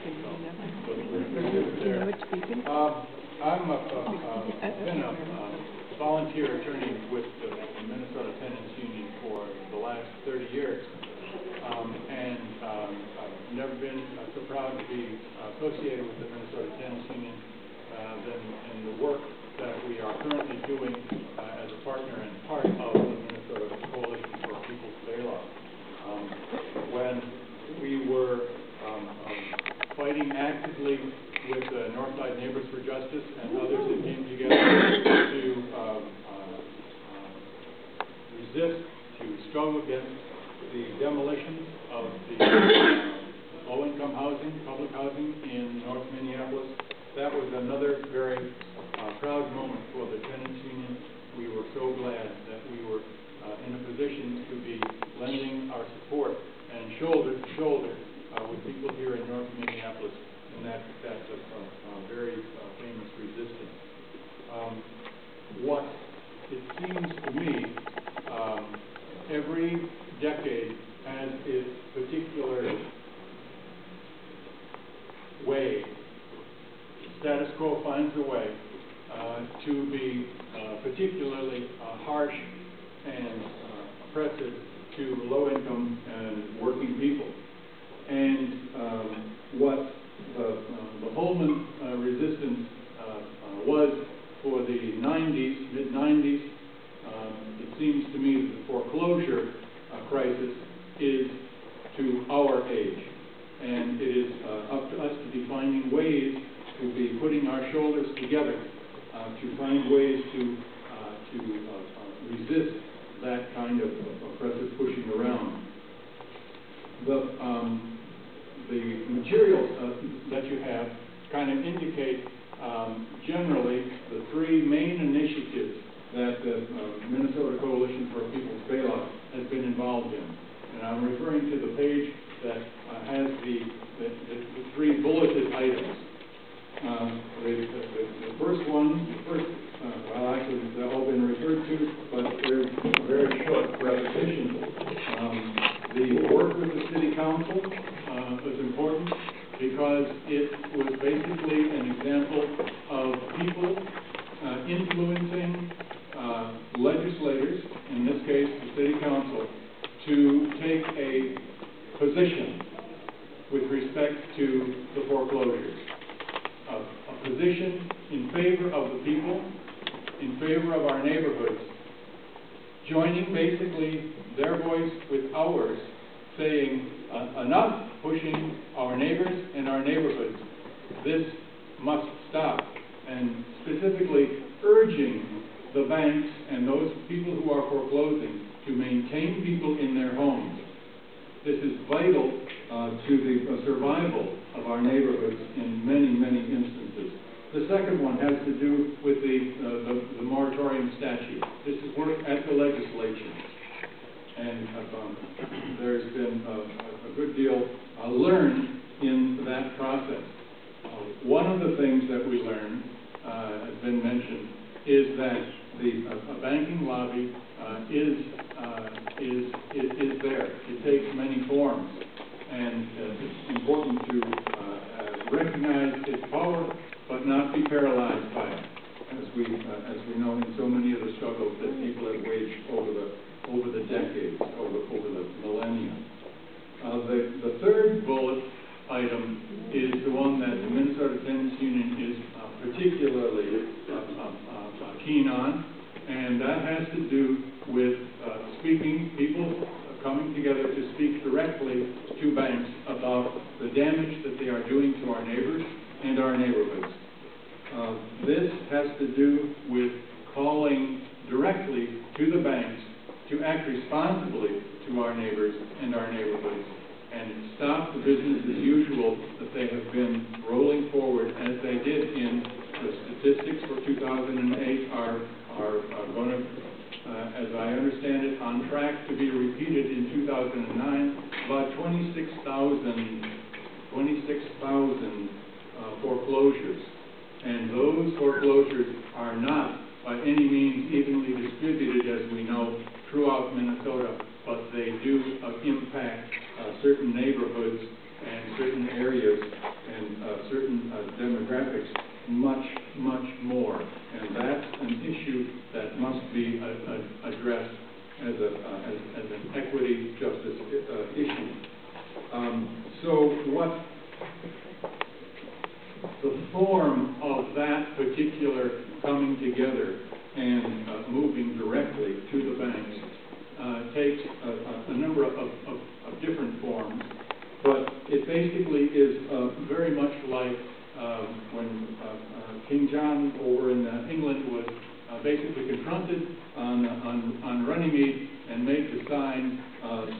been a volunteer attorney with the Minnesota Tenants Union for the last 30 years, and I've never been so proud to be associated with the Minnesota Tenants Union than in the work that we are currently doing as a partner and part of the Minnesota Coalition for People's Bailout. When we were fighting actively with Northside Neighbors for Justice and others that came together to resist, to struggle against the demolition of the low-income housing, public housing in North Minneapolis. That was another very proud moment for the Tenants Union. We were so glad that we were in a position to be lending our support and shoulder to shoulder with people here in North Minneapolis, and that's a very famous resistance. What it seems to me, every decade has its particular way. Status quo finds a way to be particularly harsh and oppressive to low-income and working people. And what the Holman resistance was for the 90s, mid-90s, it seems to me that the foreclosure crisis is to our age. And it is up to us to be finding ways to be putting our shoulders together to find ways to resist that kind of oppressive pushing around. The materials that you have kind of indicate generally the three main initiatives that the Minnesota Coalition for People's Bailout has been involved in. And I'm referring to the page that has the three bulleted items. The first one, well, actually, they've all been referred to, but they're very short repetition. The work with the City Council was important because it was basically an example of people influencing legislators, in this case the City Council, to take a position with respect to the foreclosures. A position in favor of the people, in favor of our neighborhoods, joining basically their voice with ours, saying enough pushing our neighbors and our neighborhoods. This must stop, and specifically urging the banks and those people who are foreclosing to maintain people in their homes. This is vital to the survival of our neighborhoods in many, many instances. The second one has to do with the moratorium statute. This is work at the legislature. And there's been a good deal learned in that process. One of the things that we learned, has been mentioned, is that the banking lobby is there. It takes many forms, and it's important to recognize its power, but not be paralyzed by it, as we know in so many of the struggles that people have waged over the decades, over the millennia. The third bullet item is the one that the Minnesota Tenants Union is particularly keen on, and that has to do with people coming together to speak directly to banks about the damage that they are doing to our neighbors and our neighborhoods. This has to do with calling directly to the banks to act responsibly to our neighbors and our neighborhoods, and stop the business as usual that they have been rolling forward, as they did in the statistics for 2008 are going to, as I understand it, on track to be repeated in 2009, about 26,000 foreclosures. And those foreclosures are not by any means evenly distributed, as we know, throughout Minnesota, but they do impact certain neighborhoods and certain areas and certain demographics much, much more. And that's an issue that must be addressed as an equity justice issue. So what the form of that particular coming together and moving directly to the banks takes a number of different forms, but it basically is very much like when King John over in England was basically confronted on Runnymede and made to sign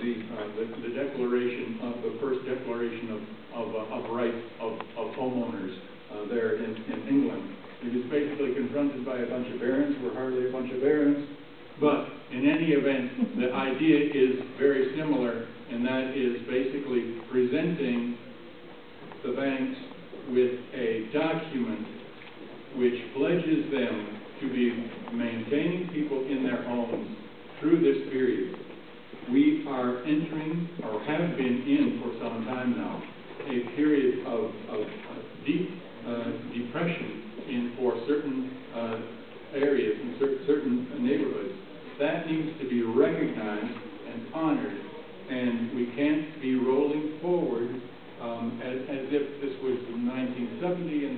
the declaration of the first declaration of rights of homeowners there in England. He was basically confronted by a bunch of barons. We're hardly a bunch of barons, but in any event, the idea is very similar, and that is basically presenting the banks with a document which pledges them to be maintaining people in their homes through this period. We are entering, or have been in for some time now, a period of deep depression for certain areas and certain neighborhoods. That needs to be recognized and honored, and we can't be rolling forward as if this was 1970 and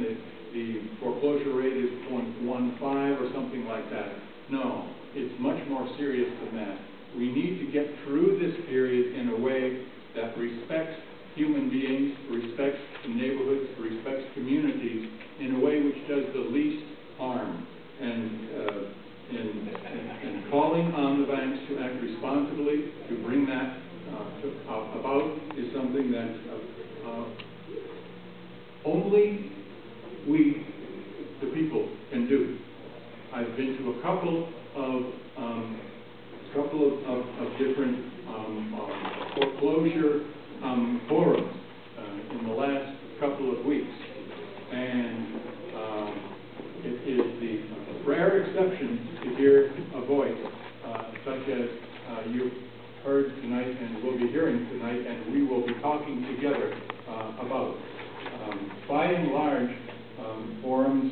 the foreclosure rate is 0.15 or something like that. No, it's much more serious than that. We need to get through this period in a way that respects human beings, respects neighborhoods, respects communities in a way which does the least harm. And calling on the banks to act responsibly, to bring that about, is something that only we, the people, can do. I've been to a couple of different foreclosure forums in the last couple of weeks, and it is the rare exception to hear a voice such as you've heard tonight and will be hearing tonight, and we will be talking together about. By and large, forums,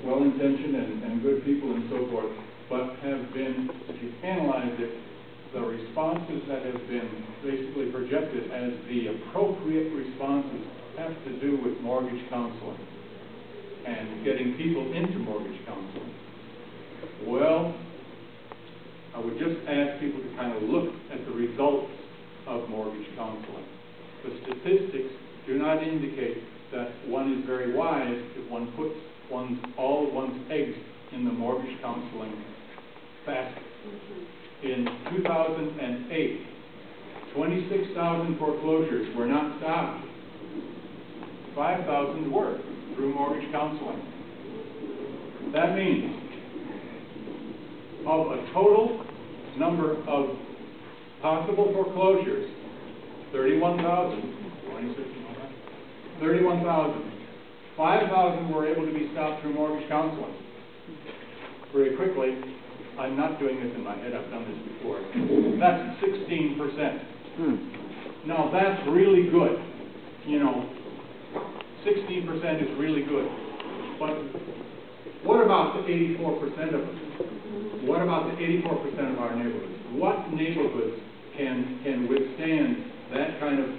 well-intentioned and good people and so forth, but have been, if you analyze it, the responses that have been basically projected as the appropriate responses have to do with mortgage counseling and getting people into mortgage counseling. Well, I would just ask people to kind of look at the results of mortgage counseling. The statistics do not indicate that one is very wise if one puts all of one's eggs in the mortgage counseling basket. In 2008, 26,000 foreclosures were not stopped. 5,000 were through mortgage counseling. That means of a total number of possible foreclosures, 31,000, 5,000 were able to be stopped through mortgage counseling. Very quickly, I'm not doing this in my head, I've done this before. That's 16%. Now that's really good. You know, 16% is really good. But what about the 84% of us? What about the 84% of our neighborhoods? What neighborhoods can withstand that kind of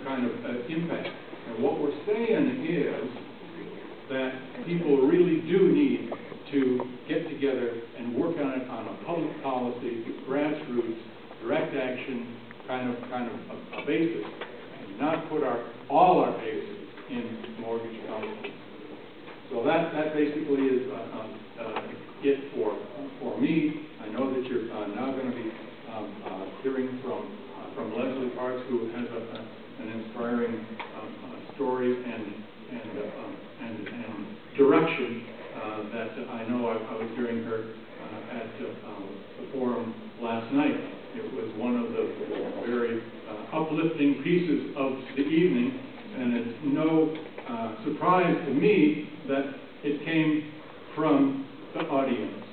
impact? And what we're saying is that people really do need to get together and work on it on a public policy, grassroots, direct action kind of a basis, and not put all our eggs in mortgage counseling. So that basically is it for me. I know that you're now going to be hearing from Leslie Parks, who has an inspiring story and direction that I know I was hearing her at the forum last night. It was one of the very uplifting pieces of the evening, and it's no surprise to me that it came from the audience.